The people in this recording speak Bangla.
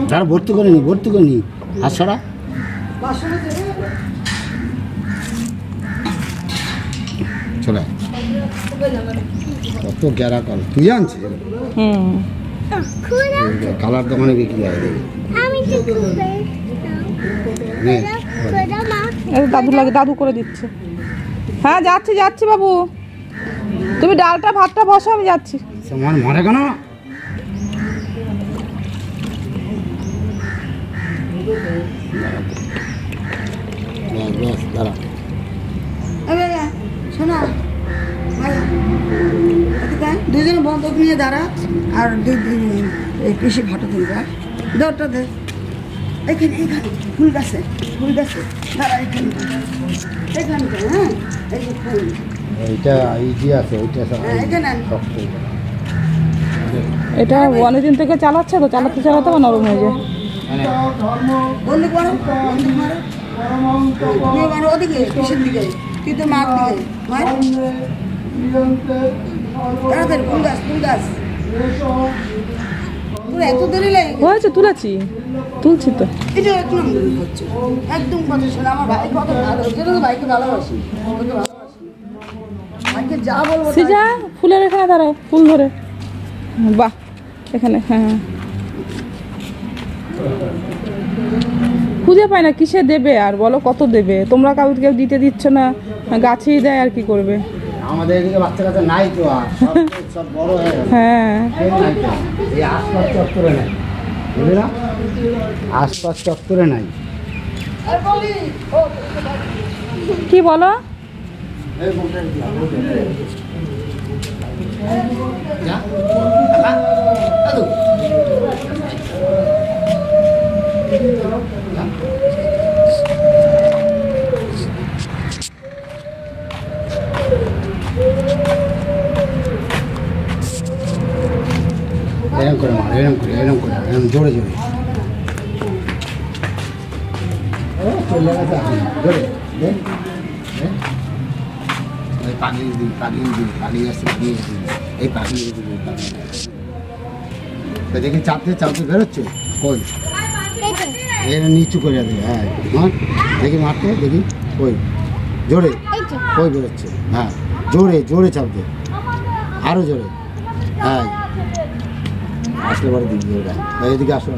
তারা ভর্তি করে নি হাত ছাড়া চলে কত গ্যারা কল তুই জানছিস কালার দোকানে বিক্রি হয় দাদু লাগে দাদু করে দিচ্ছে। হ্যাঁ যাচ্ছি বাবু, তুমি ডালটা ভাতটা বসো, আমি যাচ্ছি। মরে কেন দাঁড়া শোনা দুজনে বন্ধক নিয়ে দাঁড়া আর কৃষি ভাটো তুলবা দরটা দে এখানে ফুল গাছে দাঁড়া এখানে হ্যাঁ এই যে ফুল এইটা ইজি আছে এটা অনেকদিন থেকে চালাচ্ছে তো, চালাতে নরম হয়ে যায়। ওদিকে কৃষির দিকে কিন্তু মাঠ দিকে তাড়াতাড়ি ফুল গাছ এত দেরি লাগে হয়েছে তুলছি তো এটা একদম কথা শোনা আমার ভাই কত ভালো তো ভাইকে ভালোবাসি ভাইকে যা বলবো সিজা ফুলের এখানে দাঁড়াও, ফুল ধরে বাহ এখানে। হ্যাঁ খুঁজে পায় না কিসে দেবে, আর বলো কত দেবে, তোমরা কেউ দিতে দিচ্ছ না, গাছেই দেয় আর কি করবে। আমাদের এদিকে বাচ্চা নাই তো আর সব বড় হয়ে গেছে। হ্যাঁ এই আশপাশ চত্বরে নাই, বুঝলি না, আশপাশ চত্বরে নাই। কি বলো এরকম করে জোরে জোরে চলে গেছে জোরে পাগলি আসছে এই পাগলি দেখি চাপতে বেরোচ্ছে কই এর নিচু করে দেবে। হ্যাঁ দেখি মারতে দেখি কই জোরে কই বেরোচ্ছে। হ্যাঁ জোরে চাপতে আরো জোরে। হ্যাঁ আসলে পরে দিদি এদিকে আসো।